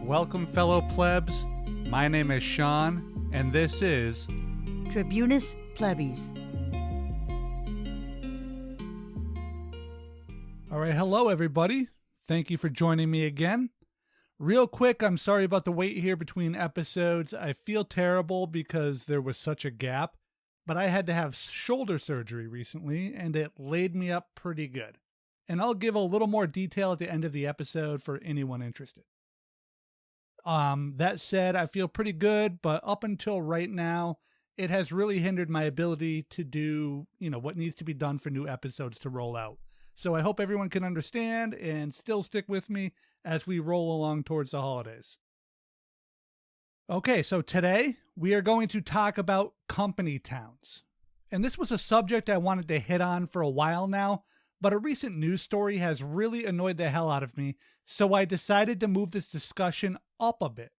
Welcome, fellow plebs. My name is Sean, and this is Tribunus Plebis. All right, hello, everybody. Thank you for joining me again. Real quick, I'm sorry about the wait here between episodes. I feel terrible because there was such a gap, but I had to have shoulder surgery recently, and it laid me up pretty good. And I'll give a little more detail at the end of the episode for anyone interested. That said, I feel pretty good, but up until right now, it has really hindered my ability to do, what needs to be done for new episodes to roll out. So I hope everyone can understand and still stick with me as we roll along towards the holidays. Okay, so today we are going to talk about company towns. And this was a subject I wanted to hit on for a while now, but a recent news story has really annoyed the hell out of me, so I decided to move this discussion up a bit.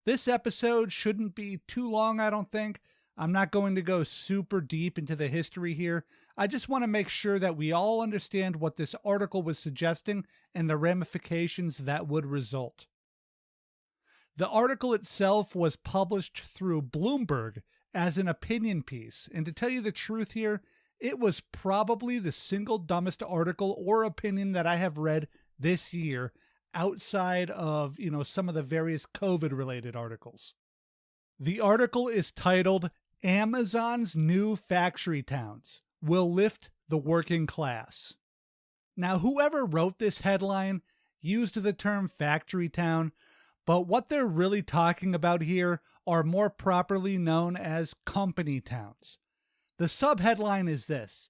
This episode shouldn't be too long, I don't think. I'm not going to go super deep into the history here. I just want to make sure that we all understand what this article was suggesting and the ramifications that would result. The article itself was published through Bloomberg as an opinion piece, and to tell you the truth here, it was probably the single dumbest article or opinion that I have read this year outside of, some of the various COVID-related articles. The article is titled, Amazon's New Factory Towns Will Lift the Working Class. Now, whoever wrote this headline used the term factory town, but what they're really talking about here are more properly known as company towns. The subheadline is this: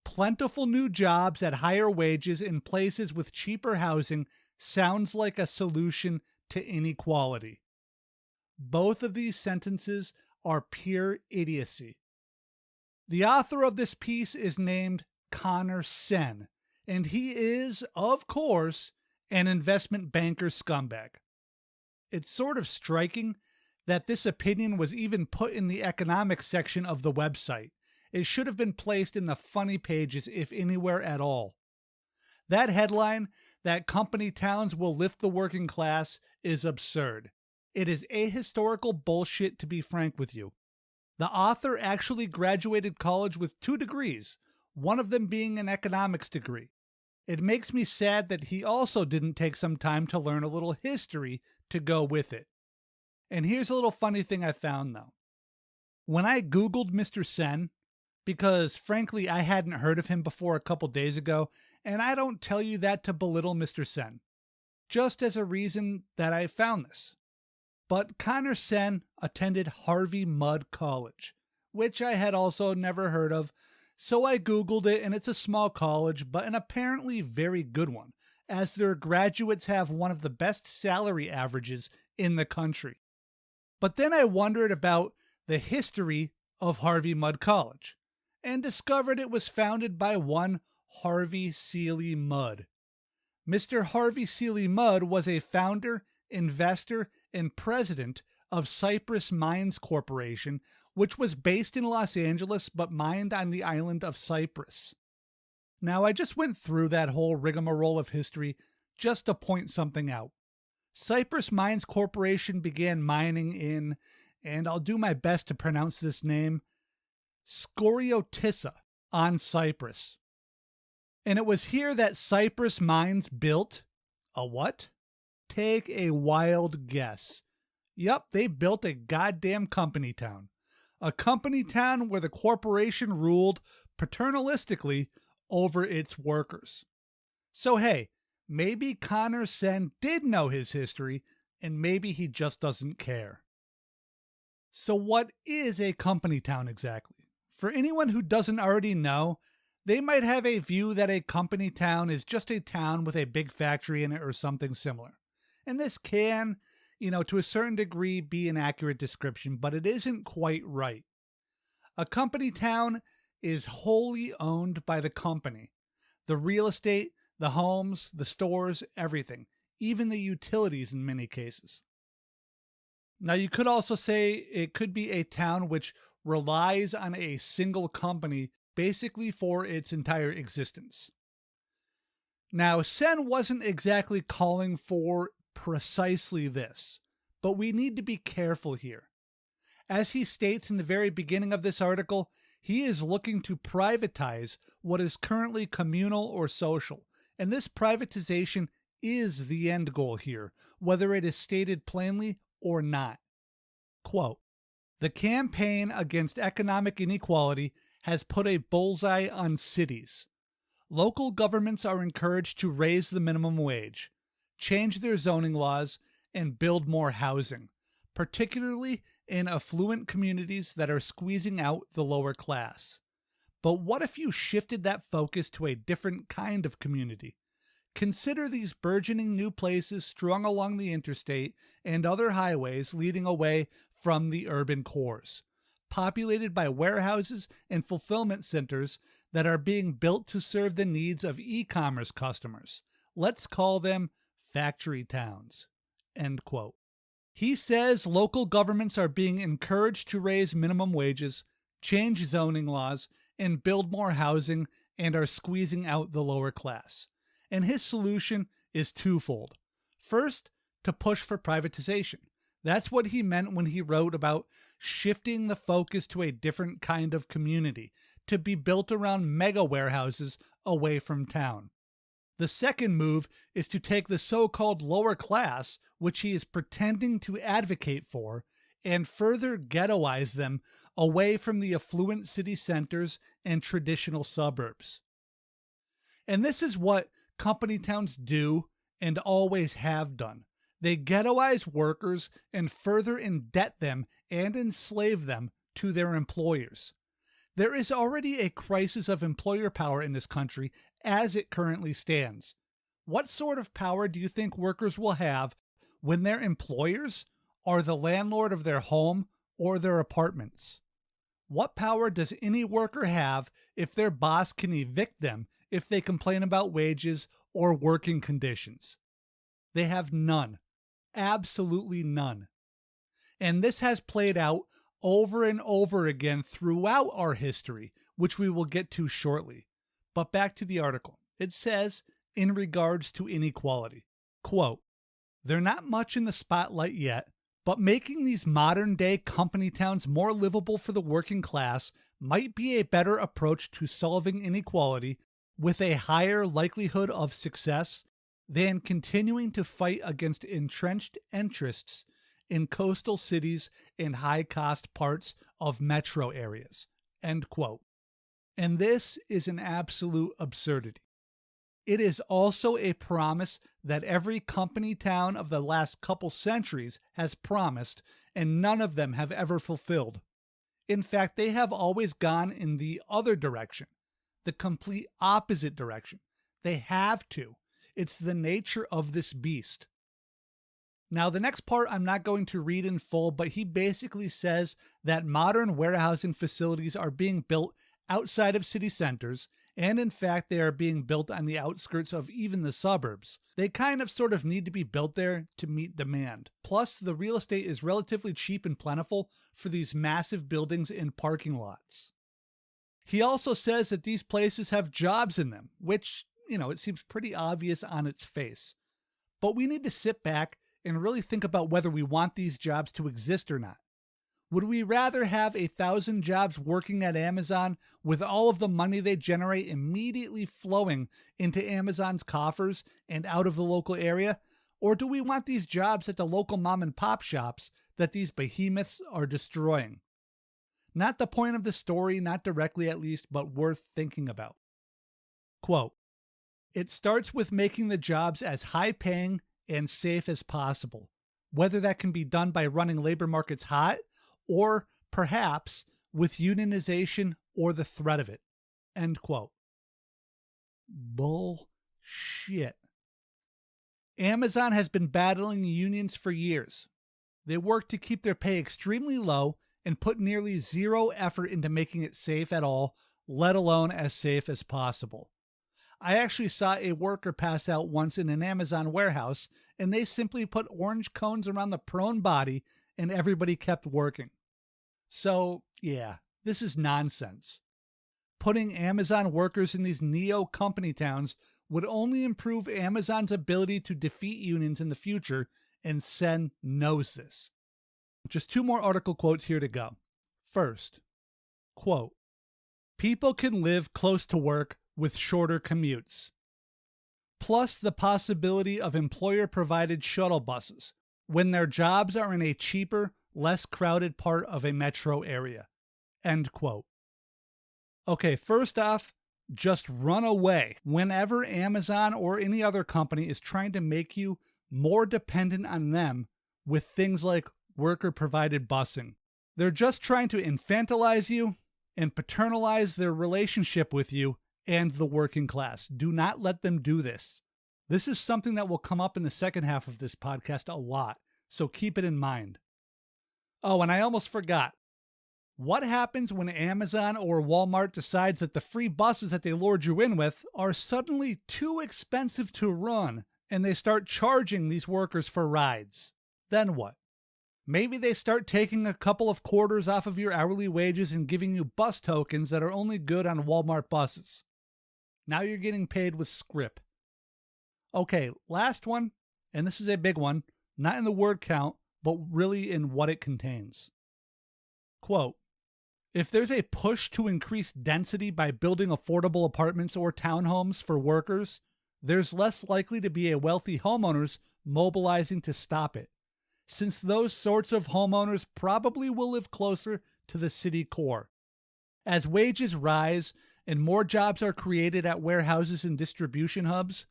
plentiful new jobs at higher wages in places with cheaper housing sounds like a solution to inequality. Both of these sentences are pure idiocy. The author of this piece is named Connor Sen, and he is, of course, an investment banker scumbag. It's sort of striking that this opinion was even put in the economics section of the website. It should have been placed in the funny pages, if anywhere at all. That headline, that company towns will lift the working class, is absurd. It is ahistorical bullshit, to be frank with you. The author actually graduated college with 2 degrees, one of them being an economics degree. It makes me sad that he also didn't take some time to learn a little history to go with it. And here's a little funny thing I found, though. When I Googled Mr. Sen, because frankly I hadn't heard of him before a couple days ago, and I don't tell you that to belittle Mr. Sen, just as a reason that I found this. But Connor Sen attended Harvey Mudd College, which I had also never heard of, so I Googled it, and it's a small college, but an apparently very good one, as their graduates have one of the best salary averages in the country. But then I wondered about the history of Harvey Mudd College, and discovered it was founded by one Harvey Seeley Mudd. Mr. Harvey Seeley Mudd was a founder, investor, and president of Cypress Mines Corporation, which was based in Los Angeles but mined on the island of Cyprus. Now, I just went through that whole rigmarole of history just to point something out. Cypress Mines Corporation began mining in, and I'll do my best to pronounce this name, Skoriotissa on Cyprus. And it was here that Cypress Mines built a what? Take a wild guess. Yup, they built a goddamn company town. A company town where the corporation ruled paternalistically over its workers. So hey, maybe Connor Sen did know his history, and maybe he just doesn't care. So what is a company town exactly? For anyone who doesn't already know, they might have a view that a company town is just a town with a big factory in it or something similar. And this can, to a certain degree be an accurate description, but it isn't quite right. A company town is wholly owned by the company. The real estate, the homes, the stores, everything, even the utilities in many cases. Now, you could also say it could be a town which relies on a single company basically for its entire existence. Now, Sen wasn't exactly calling for precisely this. But we need to be careful here. As he states in the very beginning of this article, he is looking to privatize what is currently communal or social, and this privatization is the end goal here, whether it is stated plainly or not. Quote, "The campaign against economic inequality has put a bullseye on cities. Local governments are encouraged to raise the minimum wage, change their zoning laws, and build more housing, particularly in affluent communities that are squeezing out the lower class. But what if you shifted that focus to a different kind of community? Consider these burgeoning new places strung along the interstate and other highways leading away from the urban cores, populated by warehouses and fulfillment centers that are being built to serve the needs of e-commerce customers. Let's call them factory towns." End quote. He says local governments are being encouraged to raise minimum wages, change zoning laws, and build more housing, and are squeezing out the lower class. And his solution is twofold. First, to push for privatization. That's what he meant when he wrote about shifting the focus to a different kind of community, to be built around mega warehouses away from town. The second move is to take the so-called lower class, which he is pretending to advocate for, and further ghettoize them away from the affluent city centers and traditional suburbs. And this is what company towns do and always have done. They ghettoize workers and further indebt them and enslave them to their employers. There is already a crisis of employer power in this country as it currently stands. What sort of power do you think workers will have when their employers are the landlord of their home or their apartments? What power does any worker have if their boss can evict them if they complain about wages or working conditions? They have none. Absolutely none. And this has played out over and over again throughout our history, which we will get to shortly. But back to the article. It says, in regards to inequality, quote, "They're not much in the spotlight yet, but making these modern-day company towns more livable for the working class might be a better approach to solving inequality with a higher likelihood of success than continuing to fight against entrenched interests in coastal cities and high-cost parts of metro areas." End quote. And this is an absolute absurdity. It is also a promise that every company town of the last couple centuries has promised, and none of them have ever fulfilled. In fact, they have always gone in the other direction, the complete opposite direction. They have to. It's the nature of this beast. Now, the next part I'm not going to read in full, but he basically says that modern warehousing facilities are being built outside of city centers, and in fact, they are being built on the outskirts of even the suburbs. They kind of sort of need to be built there to meet demand. Plus, the real estate is relatively cheap and plentiful for these massive buildings and parking lots. He also says that these places have jobs in them, which, it seems pretty obvious on its face. But we need to sit back and really think about whether we want these jobs to exist or not. Would we rather have 1,000 jobs working at Amazon with all of the money they generate immediately flowing into Amazon's coffers and out of the local area? Or do we want these jobs at the local mom and pop shops that these behemoths are destroying? Not the point of the story, not directly at least, but worth thinking about. Quote, "It starts with making the jobs as high-paying and safe as possible, whether that can be done by running labor markets hot or perhaps with unionization or the threat of it." End quote. Bullshit. Amazon has been battling unions for years. They work to keep their pay extremely low and put nearly zero effort into making it safe at all, let alone as safe as possible. I actually saw a worker pass out once in an Amazon warehouse, and they simply put orange cones around the prone body and everybody kept working. So, yeah, this is nonsense. Putting Amazon workers in these neo-company towns would only improve Amazon's ability to defeat unions in the future, and Sen knows this. Just 2 more article quotes here to go. First, quote, "People can live close to work with shorter commutes, plus the possibility of employer-provided shuttle buses when their jobs are in a cheaper, less crowded part of a metro area." End quote. Okay, first off, just run away whenever Amazon or any other company is trying to make you more dependent on them with things like worker-provided busing. They're just trying to infantilize you and paternalize their relationship with you and the working class. Do not let them do this. This is something that will come up in the second half of this podcast a lot, so keep it in mind. Oh, and I almost forgot. What happens when Amazon or Walmart decides that the free buses that they lured you in with are suddenly too expensive to run and they start charging these workers for rides? Then what? Maybe they start taking a couple of quarters off of your hourly wages and giving you bus tokens that are only good on Walmart buses. Now you're getting paid with scrip. Okay, last one, and this is a big one, not in the word count, but really in what it contains. Quote, "If there's a push to increase density by building affordable apartments or townhomes for workers, there's less likely to be a wealthy homeowners mobilizing to stop it, since those sorts of homeowners probably will live closer to the city core. As wages rise and more jobs are created at warehouses and distribution hubs,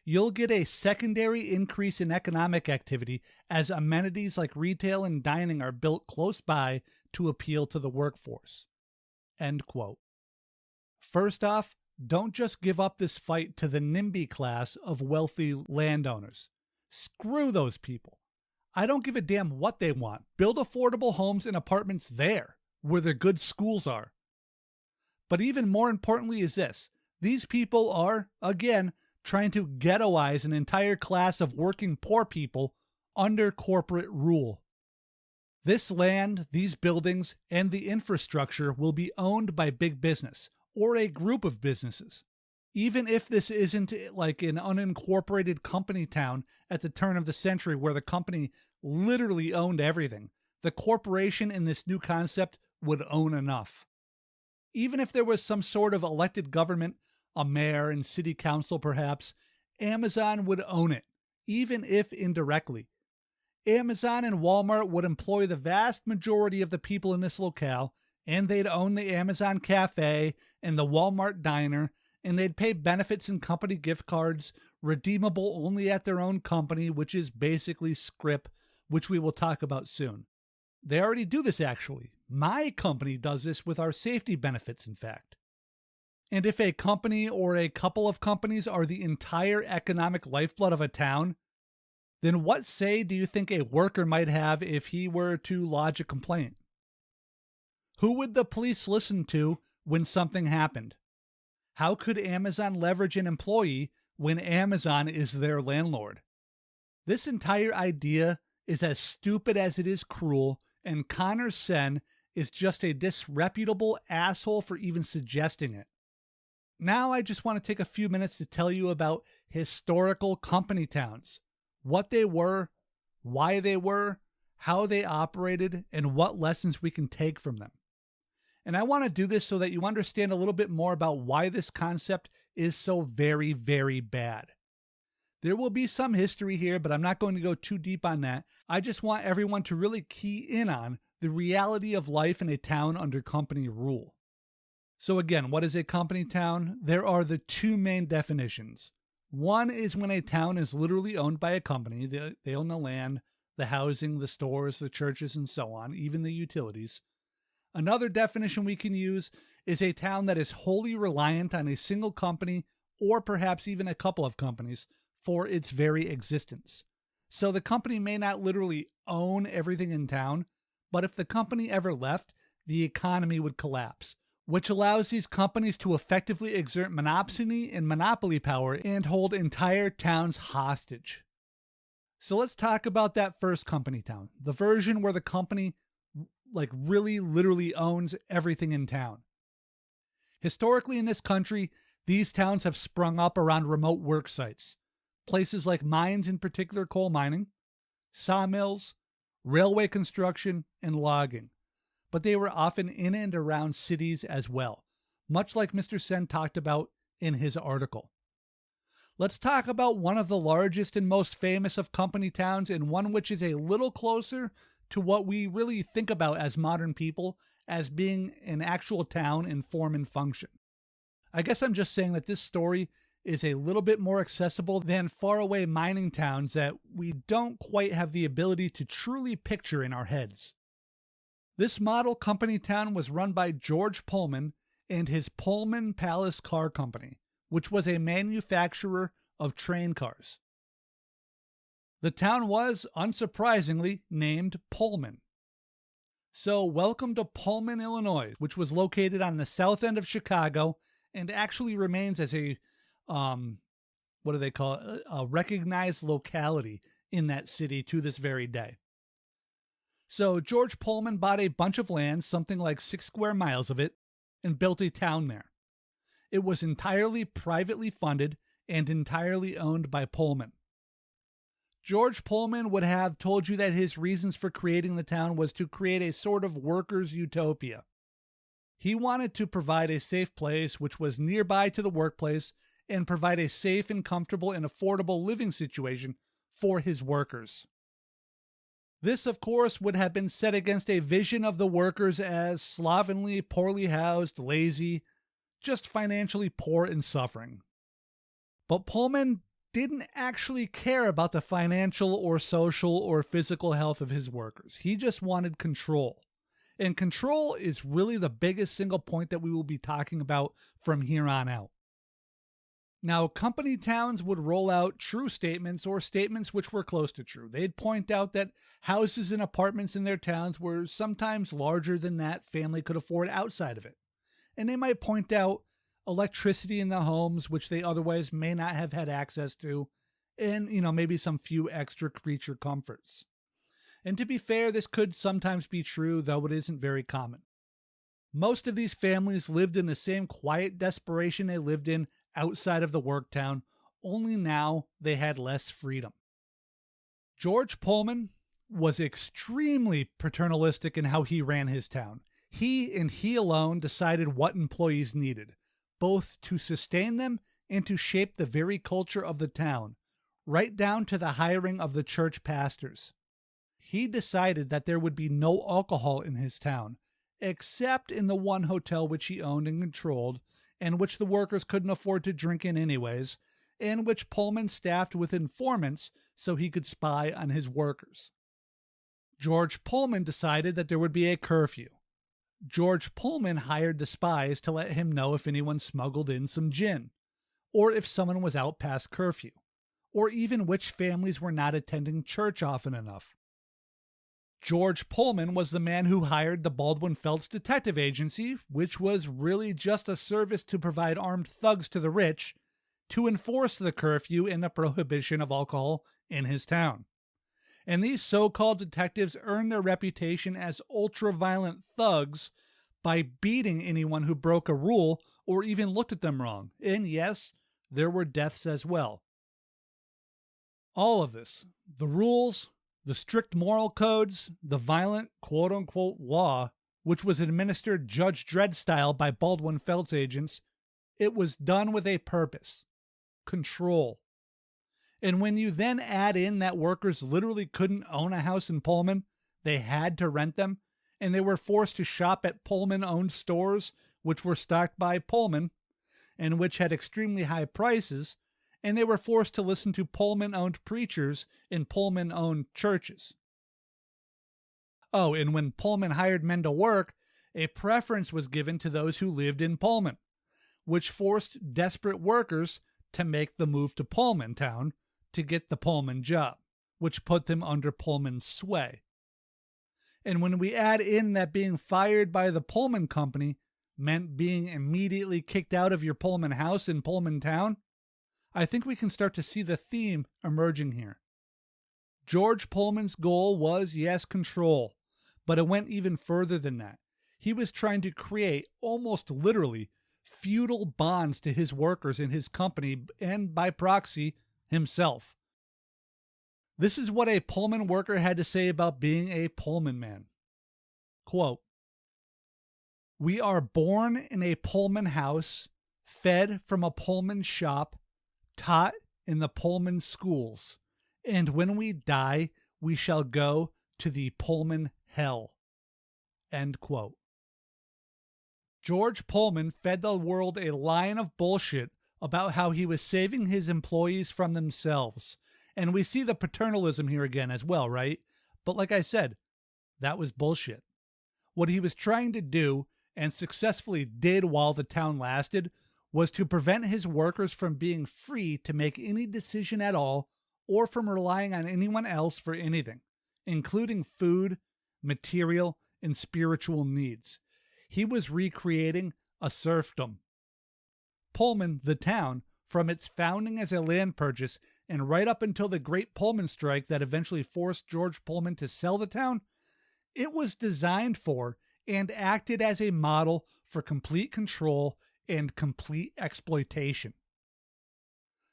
you'll get a secondary increase in economic activity as amenities like retail and dining are built close by to appeal to the workforce." End quote. First off, don't just give up this fight to the NIMBY class of wealthy landowners. Screw those people. I don't give a damn what they want. Build affordable homes and apartments there, where the good schools are. But even more importantly is this. These people are, again, trying to ghettoize an entire class of working poor people under corporate rule. This land, these buildings, and the infrastructure will be owned by big business, or a group of businesses. Even if this isn't like an unincorporated company town at the turn of the century where the company literally owned everything, the corporation in this new concept would own enough. Even if there was some sort of elected government, a mayor and city council perhaps, Amazon would own it, even if indirectly. Amazon and Walmart would employ the vast majority of the people in this locale, and they'd own the Amazon Cafe and the Walmart Diner, and they'd pay benefits and company gift cards, redeemable only at their own company, which is basically scrip, which we will talk about soon. They already do this, actually. My company does this with our safety benefits, in fact. And if a company or a couple of companies are the entire economic lifeblood of a town, then what say do you think a worker might have if he were to lodge a complaint? Who would the police listen to when something happened? How could Amazon leverage an employee when Amazon is their landlord? This entire idea is as stupid as it is cruel, and Connor Sen is just a disreputable asshole for even suggesting it. Now I just want to take a few minutes to tell you about historical company towns, what they were, why they were, how they operated, and what lessons we can take from them. And I want to do this so that you understand a little bit more about why this concept is so very, very bad. There will be some history here, but I'm not going to go too deep on that. I just want everyone to really key in on the reality of life in a town under company rule. So again, what is a company town? There are the two main definitions. One is when a town is literally owned by a company. They own the land, the housing, the stores, the churches, and so on, even the utilities. Another definition we can use is a town that is wholly reliant on a single company or perhaps even a couple of companies for its very existence. So the company may not literally own everything in town, but if the company ever left, the economy would collapse, which allows these companies to effectively exert monopsony and monopoly power and hold entire towns hostage. So let's talk about that first company town, the version where the company really literally owns everything in town. Historically in this country, These towns have sprung up around remote work sites, places like mines, in particular coal mining, sawmills, railway construction, and logging. But they were often in and around cities as well, much like Mr. Sen talked about in his article. Let's talk about one of the largest and most famous of company towns, and one which is a little closer to what we really think about as modern people as being an actual town in form and function. I guess I'm just saying that this story is a little bit more accessible than faraway mining towns that we don't quite have the ability to truly picture in our heads. This model company town was run by George Pullman and his Pullman Palace Car Company, which was a manufacturer of train cars. The town was, unsurprisingly, named Pullman. So welcome to Pullman, Illinois, which was located on the south end of Chicago and actually remains as a, a recognized locality in that city to this very day. So George Pullman bought a bunch of land, something like 6 square miles of it, and built a town there. It was entirely privately funded and entirely owned by Pullman. George Pullman would have told you that his reasons for creating the town was to create a sort of workers' utopia. He wanted to provide a safe place which was nearby to the workplace and provide a safe and comfortable and affordable living situation for his workers. This, of course, would have been set against a vision of the workers as slovenly, poorly housed, lazy, just financially poor and suffering. But Pullman didn't actually care about the financial or social or physical health of his workers. He just wanted control. And control is really the biggest single point that we will be talking about from here on out. Now, company towns would roll out true statements or statements which were close to true. They'd point out that houses and apartments in their towns were sometimes larger than that family could afford outside of it. And they might point out electricity in the homes, which they otherwise may not have had access to, and, maybe some few extra creature comforts. And to be fair, this could sometimes be true, though it isn't very common. Most of these families lived in the same quiet desperation they lived in outside of the work town, only now they had less freedom. George Pullman was extremely paternalistic in how he ran his town. He and he alone decided what employees needed, both to sustain them and to shape the very culture of the town, right down to the hiring of the church pastors. He decided that there would be no alcohol in his town, except in the one hotel which he owned and controlled, and which the workers couldn't afford to drink in anyways, and which Pullman staffed with informants so he could spy on his workers. George Pullman decided that there would be a curfew. George Pullman hired the spies to let him know if anyone smuggled in some gin, or if someone was out past curfew, or even which families were not attending church often enough. George Pullman was the man who hired the Baldwin Felts Detective Agency, which was really just a service to provide armed thugs to the rich, to enforce the curfew and the prohibition of alcohol in his town. And these so-called detectives earned their reputation as ultra-violent thugs by beating anyone who broke a rule or even looked at them wrong. And yes, there were deaths as well. All of this, the rules, the strict moral codes, the violent quote-unquote law, which was administered Judge Dredd style by Baldwin Felts agents, it was done with a purpose: control. And when you then add in that workers literally couldn't own a house in Pullman, they had to rent them, and they were forced to shop at Pullman-owned stores, which were stocked by Pullman, and which had extremely high prices, and they were forced to listen to Pullman-owned preachers in Pullman-owned churches. Oh, and when Pullman hired men to work, a preference was given to those who lived in Pullman, which forced desperate workers to make the move to Pullman town to get the Pullman job, which put them under Pullman's sway. And when we add in that being fired by the Pullman company meant being immediately kicked out of your Pullman house in Pullman town, I think we can start to see the theme emerging here. George Pullman's goal was, yes, control, but it went even further than that. He was trying to create, almost literally, feudal bonds to his workers in his company and, by proxy, himself. This is what a Pullman worker had to say about being a Pullman man. Quote, "We are born in a Pullman house, fed from a Pullman shop, taught in the Pullman schools, and when we die, we shall go to the Pullman hell." End quote. George Pullman fed the world a line of bullshit about how he was saving his employees from themselves. And we see the paternalism here again as well, right? But like I said, that was bullshit. What he was trying to do, and successfully did while the town lasted, was to prevent his workers from being free to make any decision at all, or from relying on anyone else for anything, including food, material, and spiritual needs. He was recreating a serfdom. Pullman, the town, from its founding as a land purchase and right up until the Great Pullman Strike that eventually forced George Pullman to sell the town, it was designed for and acted as a model for complete control and complete exploitation.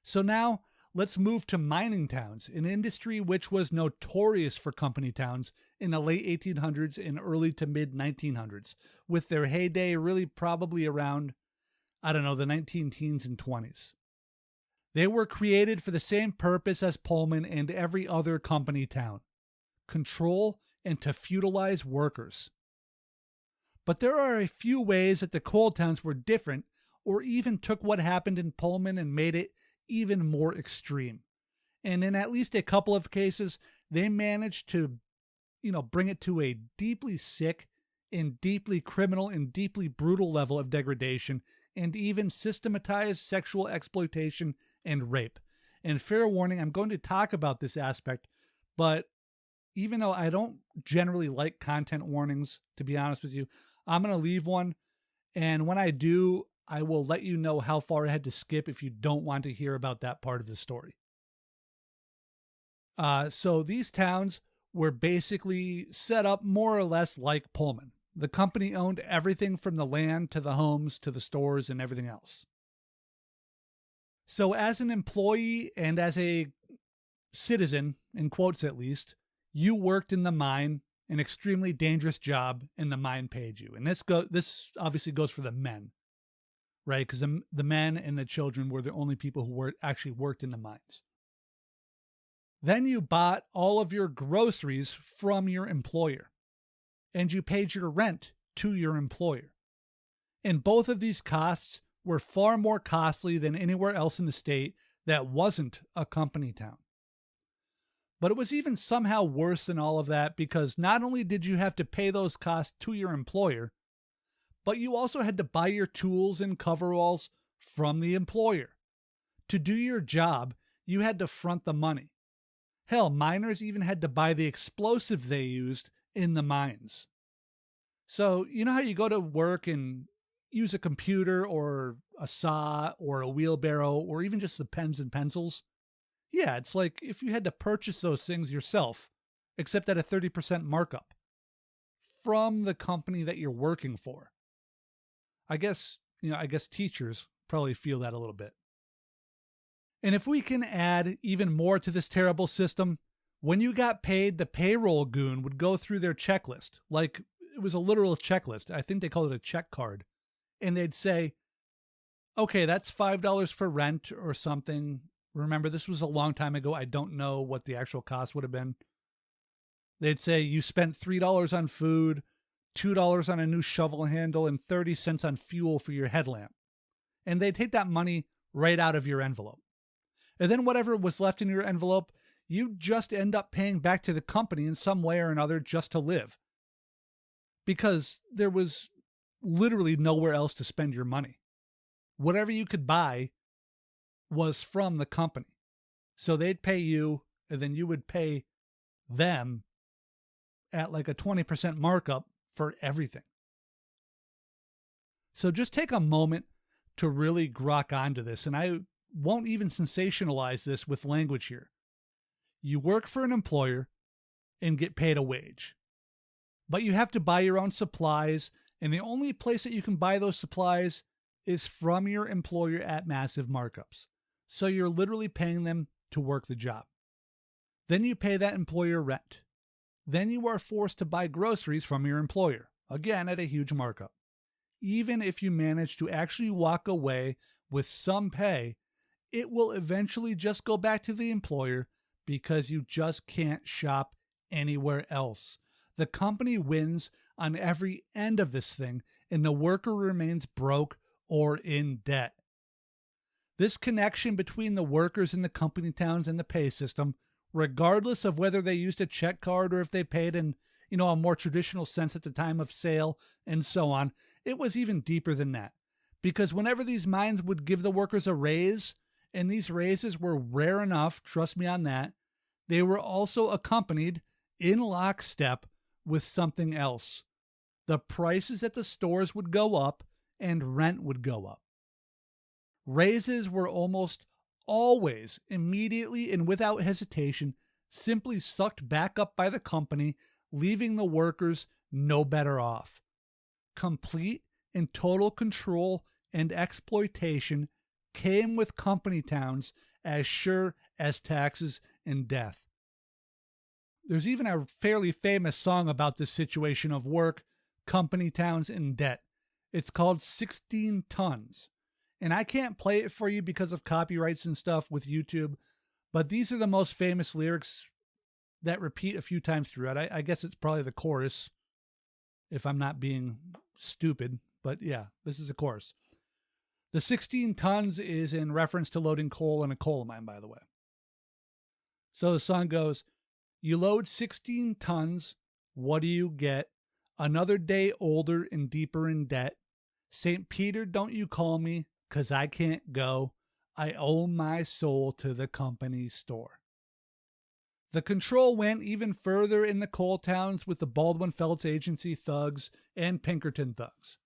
So now, let's move to mining towns, an industry which was notorious for company towns in the late 1800s and early to mid 1900s, with their heyday really probably around, the 19-teens and 20s. They were created for the same purpose as Pullman and every other company town: control and to feudalize workers. But there are a few ways that the coal towns were different, or even took what happened in Pullman and made it even more extreme. And in at least a couple of cases, they managed to, bring it to a deeply sick and deeply criminal and deeply brutal level of degradation, and even systematized sexual exploitation and rape. And fair warning, I'm going to talk about this aspect, but even though I don't generally like content warnings, to be honest with you, I'm going to leave one. And when I do, I will let you know how far I had to skip if you don't want to hear about that part of the story. So these towns were basically set up more or less like Pullman. The company owned everything from the land to the homes to the stores and everything else. So as an employee and as a citizen, in quotes at least, you worked in the mine, an extremely dangerous job, and the mine paid you. And this obviously goes for the men, right? Because the men and the children were the only people who actually worked in the mines. Then you bought all of your groceries from your employer, and you paid your rent to your employer. And both of these costs were far more costly than anywhere else in the state that wasn't a company town. But it was even somehow worse than all of that, because not only did you have to pay those costs to your employer, but you also had to buy your tools and coveralls from the employer. To do your job, you had to front the money. Hell, miners even had to buy the explosive they used in the mines. So, you know how you go to work and use a computer or a saw or a wheelbarrow or even just the pens and pencils? Yeah, it's like if you had to purchase those things yourself, except at a 30% markup from the company that you're working for. I guess teachers probably feel that a little bit. And if we can add even more to this terrible system, when you got paid, the payroll goon would go through their checklist. Like, it was a literal checklist. I think they called it a check card. And they'd say, okay, that's $5 for rent or something. Remember, this was a long time ago. I don't know what the actual cost would have been. They'd say you spent $3 on food, $2 on a new shovel handle, and 30 cents on fuel for your headlamp. And they'd take that money right out of your envelope. And then whatever was left in your envelope, you just end up paying back to the company in some way or another just to live. Because there was literally nowhere else to spend your money. Whatever you could buy was from the company. So they'd pay you, and then you would pay them at like a 20% markup for everything. So just take a moment to really grok onto this, and I won't even sensationalize this with language here. You work for an employer and get paid a wage, but you have to buy your own supplies, and the only place that you can buy those supplies is from your employer at massive markups. So you're literally paying them to work the job. Then you pay that employer rent. Then you are forced to buy groceries from your employer, again at a huge markup. Even if you manage to actually walk away with some pay, it will eventually just go back to the employer because you just can't shop anywhere else. The company wins on every end of this thing, and the worker remains broke or in debt. This connection between the workers in the company towns and the pay system, regardless of whether they used a check card or if they paid in, a more traditional sense at the time of sale and so on, it was even deeper than that. Because whenever these mines would give the workers a raise, and these raises were rare enough, trust me on that, they were also accompanied in lockstep with something else. The prices at the stores would go up and rent would go up. Raises were almost always immediately and without hesitation simply sucked back up by the company, leaving the workers no better off. Complete and total control and exploitation came with company towns as sure as taxes and death. There's even a fairly famous song about this situation of work, company towns, and debt. It's called 16 Tons. And I can't play it for you because of copyrights and stuff with YouTube, but these are the most famous lyrics that repeat a few times throughout. I guess it's probably the chorus, if I'm not being stupid, but yeah, this is a chorus. The 16 tons is in reference to loading coal in a coal mine, by the way. So the song goes, you load 16 tons, what do you get? Another day older and deeper in debt. St. Peter, don't you call me, 'cause I can't go. I owe my soul to the company store. The control went even further in the coal towns with the Baldwin Felts Agency thugs and Pinkerton thugs.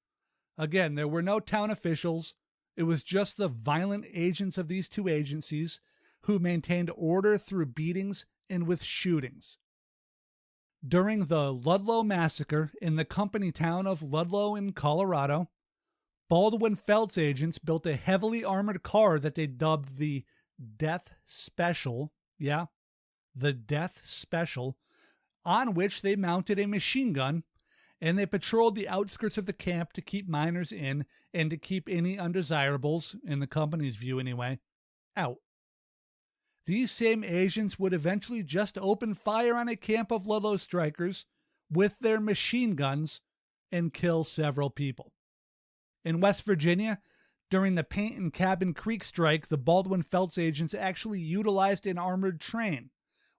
Again, there were no town officials. It was just the violent agents of these two agencies who maintained order through beatings and with shootings. During the Ludlow Massacre in the company town of Ludlow in Colorado, Baldwin Felts agents built a heavily armored car that they dubbed the Death Special. Yeah, the Death Special, on which they mounted a machine gun, and they patrolled the outskirts of the camp to keep miners in and to keep any undesirables, in the company's view anyway, out. These same agents would eventually just open fire on a camp of Ludlow strikers with their machine guns and kill several people. In West Virginia, during the Paint and Cabin Creek strike, the Baldwin Felts agents actually utilized an armored train,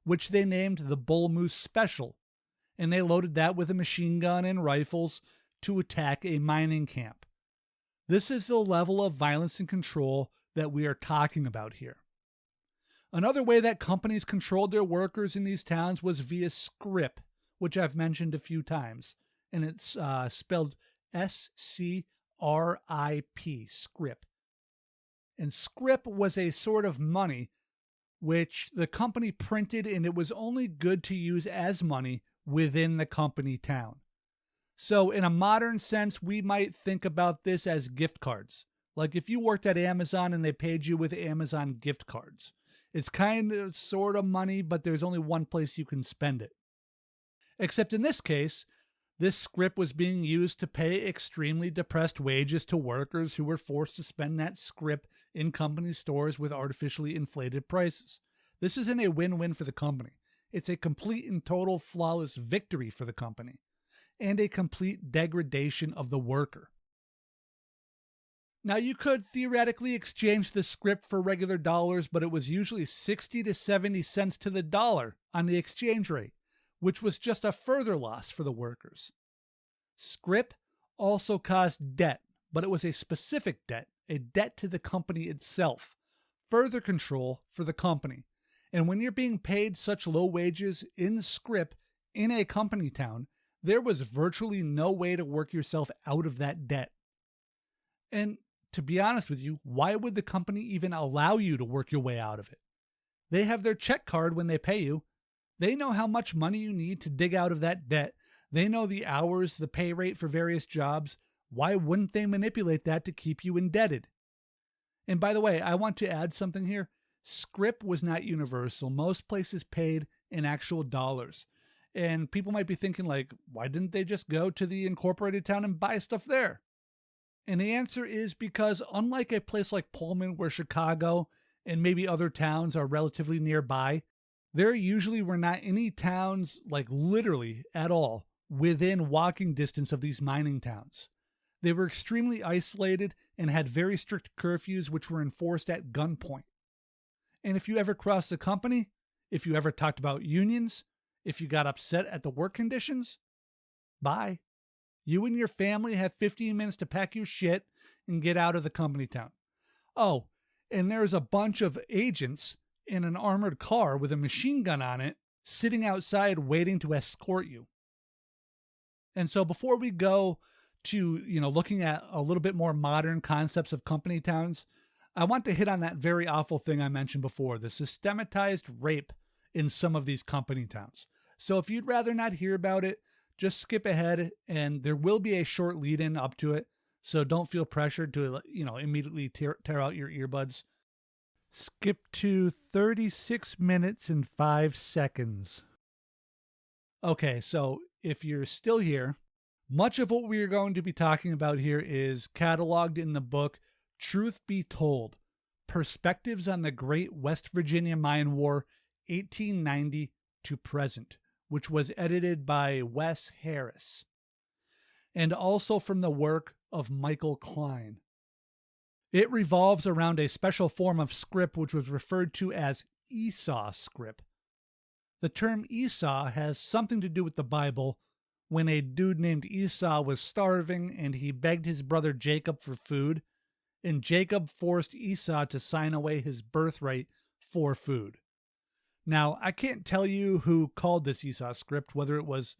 which they named the Bull Moose Special, and they loaded that with a machine gun and rifles to attack a mining camp. This is the level of violence and control that we are talking about here. Another way that companies controlled their workers in these towns was via scrip, which I've mentioned a few times, and it's spelled S-C-R-I-P, scrip. And scrip was a sort of money which the company printed, and it was only good to use as money within the company town. So in a modern sense, we might think about this as gift cards. Like if you worked at Amazon and they paid you with Amazon gift cards. It's kind of sort of money, but there's only one place you can spend it. Except in this case, this scrip was being used to pay extremely depressed wages to workers who were forced to spend that scrip in company stores with artificially inflated prices. This isn't a win-win for the company. It's a complete and total flawless victory for the company, and a complete degradation of the worker. Now, you could theoretically exchange the scrip for regular dollars, but it was usually 60 to 70 cents to the dollar on the exchange rate, which was just a further loss for the workers. Scrip also caused debt, but it was a specific debt, a debt to the company itself, further control for the company. And when you're being paid such low wages in scrip in a company town, there was virtually no way to work yourself out of that debt. And to be honest with you, why would the company even allow you to work your way out of it? They have their check card when they pay you. They know how much money you need to dig out of that debt. They know the hours, the pay rate for various jobs. Why wouldn't they manipulate that to keep you indebted? And by the way, I want to add something here. Scrip was not universal. Most places paid in actual dollars. And people might be thinking, like, why didn't they just go to the incorporated town and buy stuff there? And the answer is because unlike a place like Pullman, where Chicago and maybe other towns are relatively nearby, there usually were not any towns, like literally at all, within walking distance of these mining towns. They were extremely isolated and had very strict curfews, which were enforced at gunpoint. And if you ever crossed the company, if you ever talked about unions, if you got upset at the work conditions, bye. You and your family have 15 minutes to pack your shit and get out of the company town. Oh, and there's a bunch of agents in an armored car with a machine gun on it sitting outside waiting to escort you. And so before we go to, looking at a little bit more modern concepts of company towns, I want to hit on that very awful thing I mentioned before, the systematized rape in some of these company towns. So if you'd rather not hear about it, just skip ahead, and there will be a short lead-in up to it. So don't feel pressured to, immediately tear out your earbuds. Skip to 36 minutes and 5 seconds. Okay, so if you're still here, much of what we are going to be talking about here is cataloged in the book Truth Be Told, Perspectives on the Great West Virginia Mine War, 1890 to Present, which was edited by Wes Harris, and also from the work of Michael Klein. It revolves around a special form of script which was referred to as Esau script. The term Esau has something to do with the Bible, when a dude named Esau was starving and he begged his brother Jacob for food, and Jacob forced Esau to sign away his birthright for food. Now, I can't tell you who called this Esau script, whether it was,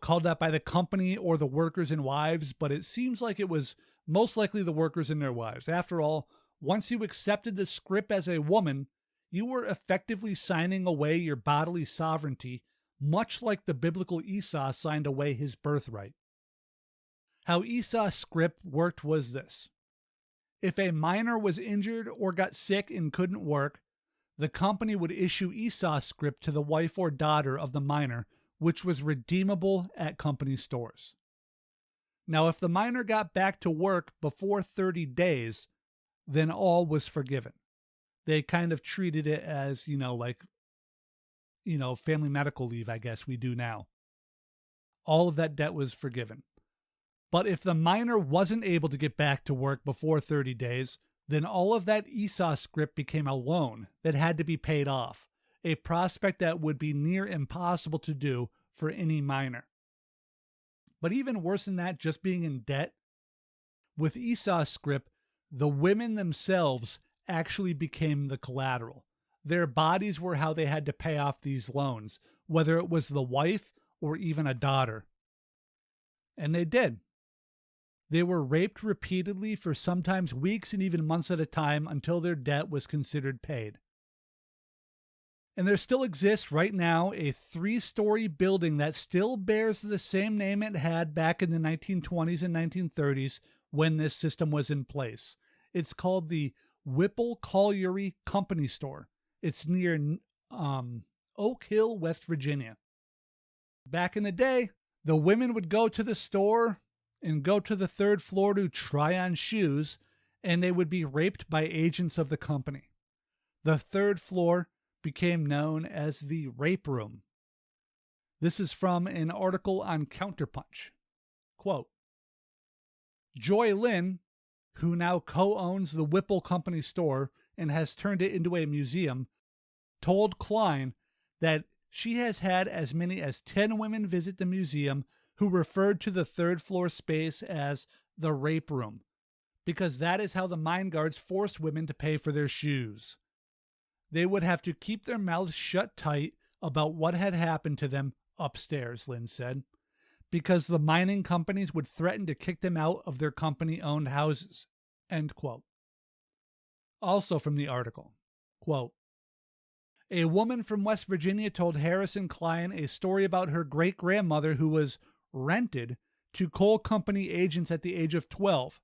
called that by the company or the workers and wives, but it seems like it was most likely the workers and their wives. After all, once you accepted the script as a woman, you were effectively signing away your bodily sovereignty, much like the biblical Esau signed away his birthright. How Esau's script worked was this. If a miner was injured or got sick and couldn't work, the company would issue Esau's script to the wife or daughter of the miner, which was redeemable at company stores. Now, if the miner got back to work before 30 days, then all was forgiven. They kind of treated it as, family medical leave, I guess we do now. All of that debt was forgiven. But if the miner wasn't able to get back to work before 30 days, then all of that Esau script became a loan that had to be paid off, a prospect that would be near impossible to do for any miner. But even worse than that, just being in debt, with Esau's script, the women themselves actually became the collateral. Their bodies were how they had to pay off these loans, whether it was the wife or even a daughter. And they did. They were raped repeatedly for sometimes weeks and even months at a time until their debt was considered paid. And there still exists right now a 3-story building that still bears the same name it had back in the 1920s and 1930s when this system was in place. It's called the Whipple Colliery Company Store. It's near Oak Hill, West Virginia. Back in the day, the women would go to the store and go to the 3rd floor to try on shoes, and they would be raped by agents of the company. The 3rd floor became known as the rape room. This is from an article on Counterpunch. Quote, Joy Lynn, who now co-owns the Whipple Company Store and has turned it into a museum, told Klein that she has had as many as 10 women visit the museum who referred to the 3rd floor space as the rape room, because that is how the mine guards forced women to pay for their shoes. They would have to keep their mouths shut tight about what had happened to them upstairs, Lynn said, because the mining companies would threaten to kick them out of their company-owned houses. End quote. Also from the article, quote, a woman from West Virginia told Harris and Klein a story about her great-grandmother who was rented to coal company agents at the age of 12.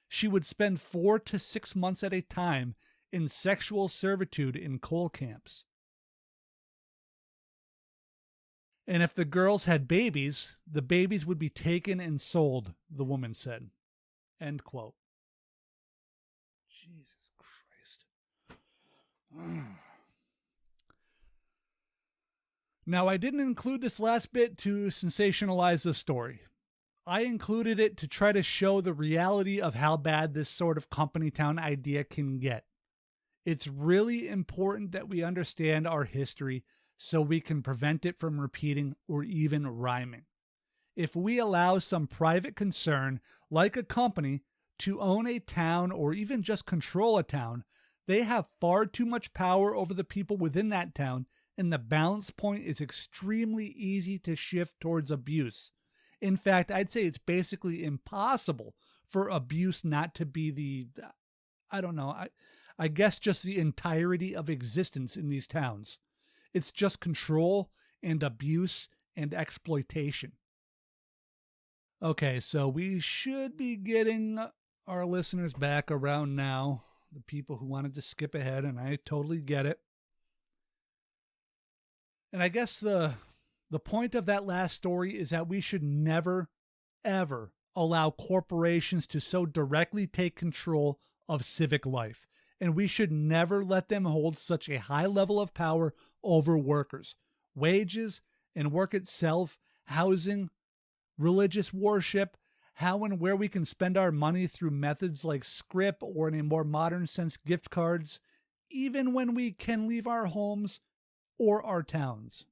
She would spend 4 to 6 months at a time in sexual servitude in coal camps. And if the girls had babies, the babies would be taken and sold, the woman said. End quote. Jesus Christ. Now, I didn't include this last bit to sensationalize the story. I included it to try to show the reality of how bad this sort of company town idea can get. It's really important that we understand our history so we can prevent it from repeating or even rhyming. If we allow some private concern, like a company, to own a town or even just control a town, they have far too much power over the people within that town, and the balance point is extremely easy to shift towards abuse. In fact, I'd say it's basically impossible for abuse not to be I guess just the entirety of existence in these towns. It's just control and abuse and exploitation. Okay, so we should be getting our listeners back around now, the people who wanted to skip ahead, and I totally get it. And I guess the point of that last story is that we should never, ever allow corporations to so directly take control of civic life. And we should never let them hold such a high level of power over workers. Wages and work itself, housing, religious worship, how and where we can spend our money through methods like scrip or, in a more modern sense, gift cards, even when we can leave our homes or our towns.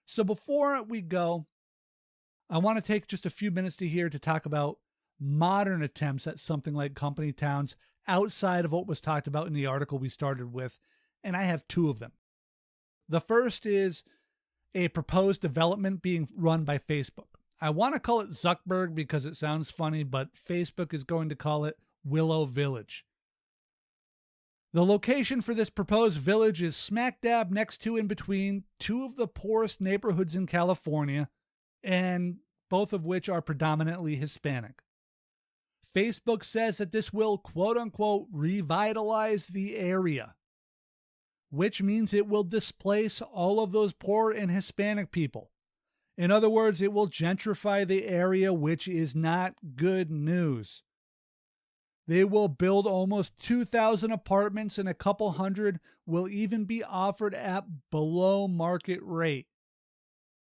So before we go, I want to take just a few minutes to talk about modern attempts at something like company towns outside of what was talked about in the article we started with, and I have two of them. The first is a proposed development being run by Facebook. I want to call it Zuckerberg because it sounds funny, but Facebook is going to call it Willow Village. The location for this proposed village is smack dab next to in between two of the poorest neighborhoods in California, and both of which are predominantly Hispanic. Facebook says that this will, quote unquote, revitalize the area, which means it will displace all of those poor and Hispanic people. In other words, it will gentrify the area, which is not good news. They will build almost 2,000 apartments, and a couple hundred will even be offered at below market rate.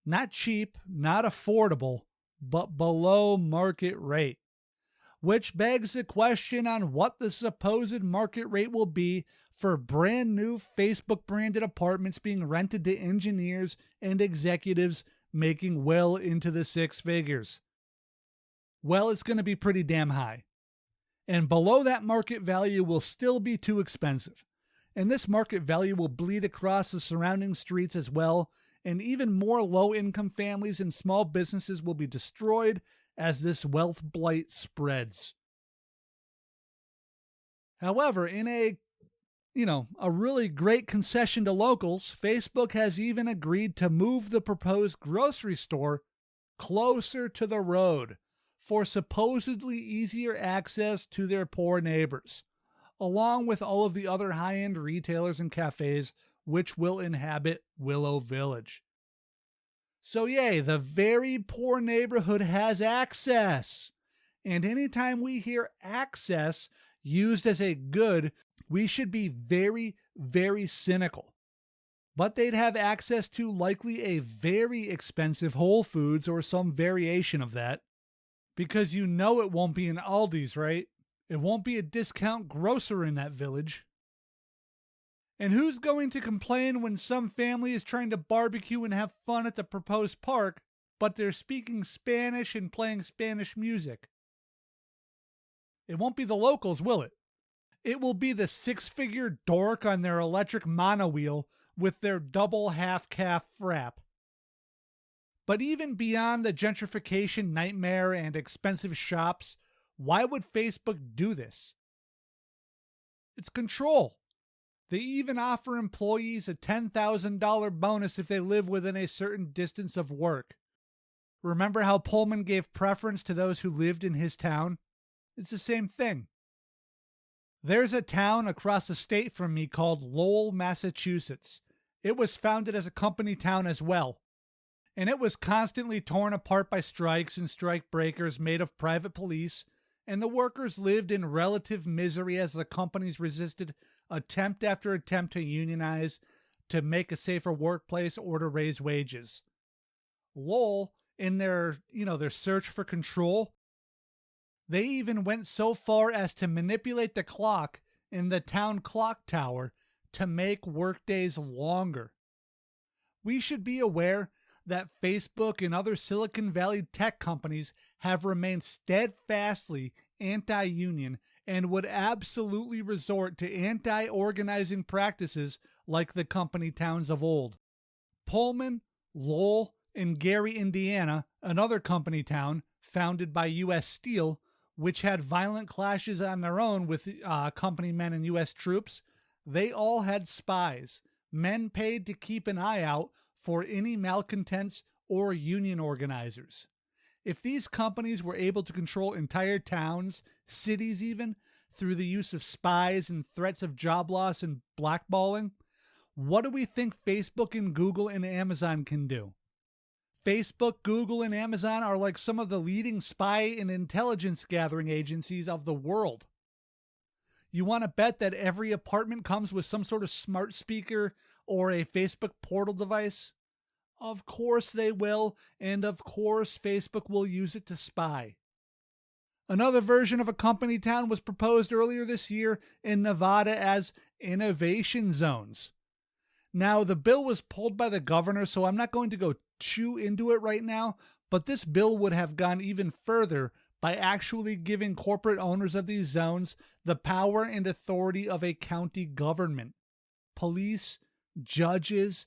Not cheap, not affordable, but below market rate. Which begs the question on what the supposed market rate will be for brand new Facebook branded apartments being rented to engineers and executives making well into the six figures. Well, it's going to be pretty damn high. And below that market value will still be too expensive. And this market value will bleed across the surrounding streets as well, and even more low-income families and small businesses will be destroyed as this wealth blight spreads. However, in a really great concession to locals, Facebook has even agreed to move the proposed grocery store closer to the road for supposedly easier access to their poor neighbors, along with all of the other high-end retailers and cafes which will inhabit Willow Village. So yay, the very poor neighborhood has access. And anytime we hear access used as a good, we should be very, very cynical. But they'd have access to likely a very expensive Whole Foods or some variation of that. Because you know it won't be an Aldi's, right? It won't be a discount grocer in that village. And who's going to complain when some family is trying to barbecue and have fun at the proposed park, but they're speaking Spanish and playing Spanish music? It won't be the locals, will it? It will be the six-figure dork on their electric monowheel with their double half-calf frap. But even beyond the gentrification nightmare and expensive shops, why would Facebook do this? It's control. They even offer employees a $10,000 bonus if they live within a certain distance of work. Remember how Pullman gave preference to those who lived in his town? It's the same thing. There's a town across the state from me called Lowell, Massachusetts. It was founded as a company town as well, and it was constantly torn apart by strikes and strike breakers made of private police, and the workers lived in relative misery as the companies resisted attempt after attempt to unionize, to make a safer workplace, or to raise wages. Lowell, in their search for control, they even went so far as to manipulate the clock in the town clock tower to make workdays longer. We should be aware that Facebook and other Silicon Valley tech companies have remained steadfastly anti-union and would absolutely resort to anti-organizing practices like the company towns of old. Pullman, Lowell, and Gary, Indiana, another company town founded by U.S. Steel, which had violent clashes on their own with company men and U.S. troops, they all had spies, men paid to keep an eye out for any malcontents or union organizers. If these companies were able to control entire towns, cities even, through the use of spies and threats of job loss and blackballing, what do we think Facebook and Google and Amazon can do? Facebook, Google, and Amazon are like some of the leading spy and intelligence gathering agencies of the world. You want to bet that every apartment comes with some sort of smart speaker or a Facebook portal device? Of course they will, and of course Facebook will use it to spy. Another version of a company town was proposed earlier this year in Nevada as innovation zones. Now, the bill was pulled by the governor, so I'm not going to go too into it right now, but this bill would have gone even further by actually giving corporate owners of these zones the power and authority of a county government. Police, judges,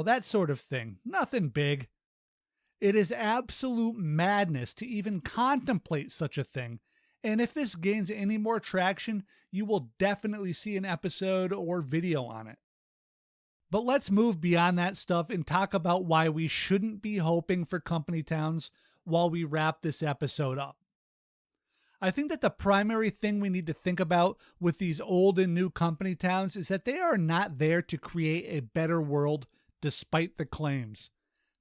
that sort of thing. Nothing big. It is absolute madness to even contemplate such a thing, and if this gains any more traction, you will definitely see an episode or video on it. But let's move beyond that stuff and talk about why we shouldn't be hoping for company towns while we wrap this episode up. I think that the primary thing we need to think about with these old and new company towns is that they are not there to create a better world despite the claims.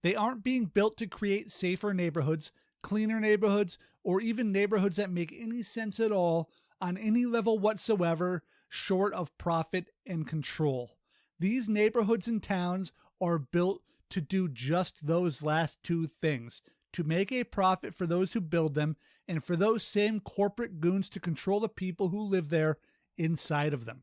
They aren't being built to create safer neighborhoods, cleaner neighborhoods, or even neighborhoods that make any sense at all on any level whatsoever short of profit and control. These neighborhoods and towns are built to do just those last two things, to make a profit for those who build them and for those same corporate goons to control the people who live there inside of them.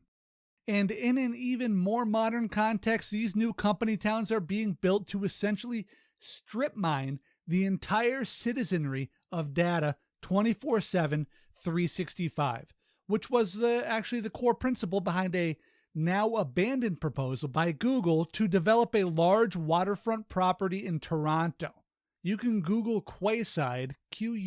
And in an even more modern context, these new company towns are being built to essentially strip mine the entire citizenry of data 24/7, 365, which was actually the core principle behind a now abandoned proposal by Google to develop a large waterfront property in Toronto. You can Google Quayside, Quayside,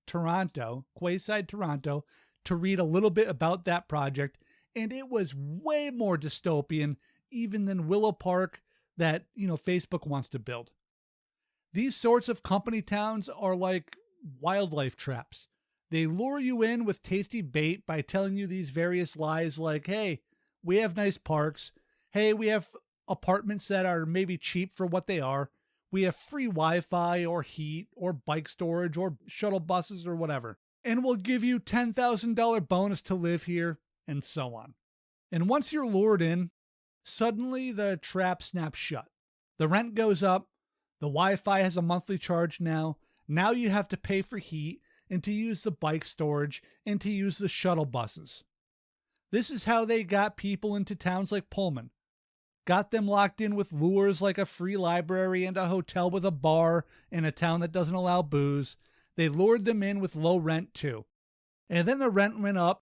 Toronto, Quayside, Toronto, to read a little bit about that project, and it was way more dystopian even than Willow Park that, Facebook wants to build. These sorts of company towns are like wildlife traps. They lure you in with tasty bait by telling you these various lies like, hey, we have nice parks. Hey, we have apartments that are maybe cheap for what they are. We have free Wi-Fi or heat or bike storage or shuttle buses or whatever. And we'll give you $10,000 bonus to live here, and so on. And once you're lured in, suddenly the trap snaps shut. The rent goes up. The Wi-Fi has a monthly charge now. Now you have to pay for heat and to use the bike storage and to use the shuttle buses. This is how they got people into towns like Pullman. Got them locked in with lures like a free library and a hotel with a bar in a town that doesn't allow booze. They lured them in with low rent too. And then the rent went up.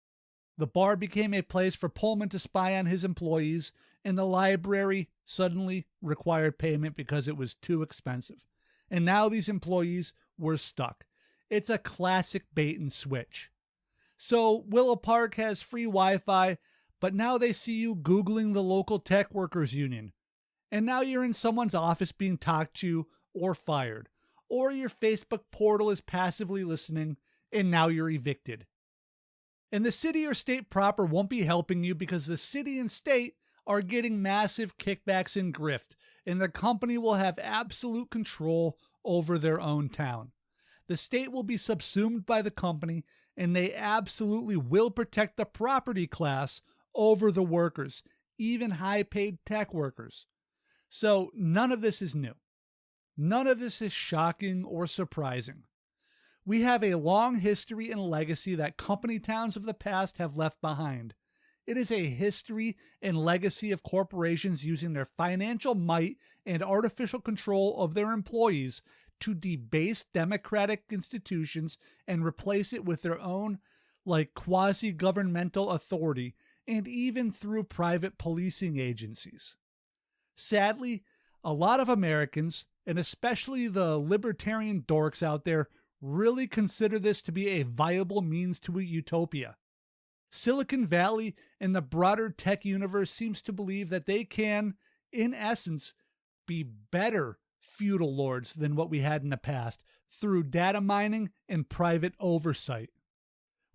The bar became a place for Pullman to spy on his employees, and the library suddenly required payment because it was too expensive. And now these employees were stuck. It's a classic bait and switch. So Willow Park has free Wi-Fi, but now they see you Googling the local tech workers union. and now you're in someone's office being talked to or fired, or your Facebook portal is passively listening, and now you're evicted. And the city or state proper won't be helping you because the city and state are getting massive kickbacks and grift, and the company will have absolute control over their own town. The state will be subsumed by the company, and they absolutely will protect the property class over the workers, even high-paid tech workers. So none of this is new. None of this is shocking or surprising. We have a long history and legacy that company towns of the past have left behind. It is a history and legacy of corporations using their financial might and artificial control of their employees to debase democratic institutions and replace it with their own, quasi-governmental authority, and even through private policing agencies. Sadly, a lot of Americans, and especially the libertarian dorks out there, really consider this to be a viable means to a utopia. Silicon Valley and the broader tech universe seems to believe that they can, in essence, be better feudal lords than what we had in the past through data mining and private oversight.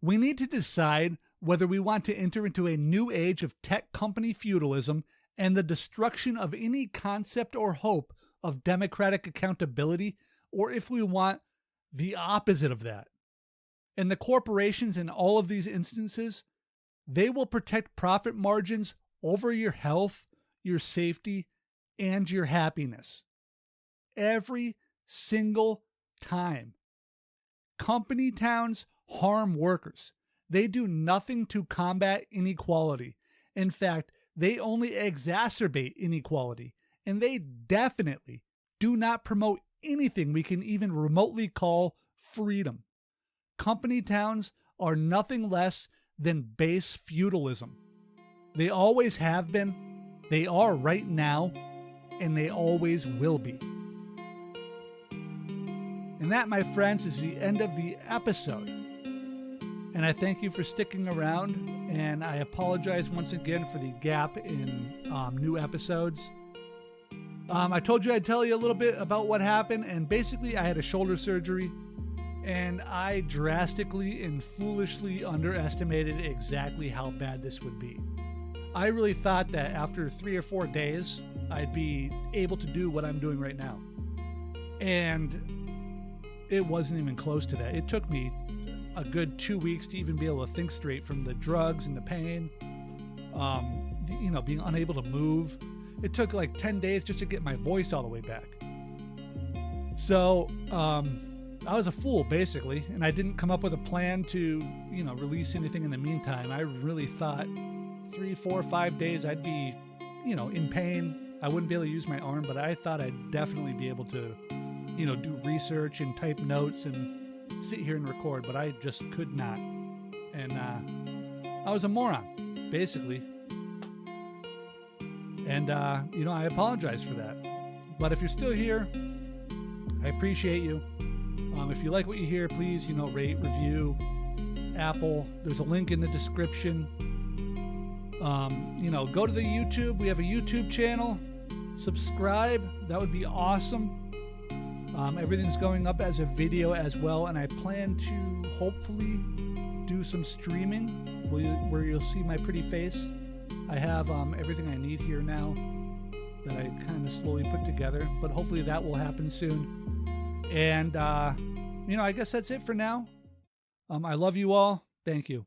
We need to decide whether we want to enter into a new age of tech company feudalism and the destruction of any concept or hope of democratic accountability, or if we want the opposite of that. And the corporations in all of these instances, they will protect profit margins over your health, your safety, and your happiness. Every single time. Company towns harm workers. They do nothing to combat inequality. In fact, they only exacerbate inequality. And they definitely do not promote anything we can even remotely call freedom. Company towns are nothing less than base feudalism. They always have been, they are right now, and they always will be. And that, my friends, is the end of the episode. And I thank you for sticking around, and I apologize once again for the gap in new episodes. I told you I'd tell you a little bit about what happened, and basically I had a shoulder surgery, and I drastically and foolishly underestimated exactly how bad this would be. I really thought that after 3 or 4 days, I'd be able to do what I'm doing right now. And it wasn't even close to that. It took me a good 2 weeks to even be able to think straight from the drugs and the pain, being unable to move. It took like 10 days just to get my voice all the way back. So, I was a fool, basically, and I didn't come up with a plan to, release anything in the meantime. I really thought 3, 4, 5 days I'd be, in pain. I wouldn't be able to use my arm, but I thought I'd definitely be able to, do research and type notes and sit here and record, but I just could not. And I was a moron, basically. And, I apologize for that. But if you're still here, I appreciate you. If you like what you hear, please, rate, review, Apple. There's a link in the description. Go to the YouTube. We have a YouTube channel. Subscribe. That would be awesome. Everything's going up as a video as well, and I plan to hopefully do some streaming where you'll see my pretty face. I have everything I need here now that I kind of slowly put together, but hopefully that will happen soon. And, I guess that's it for now. I love you all. Thank you.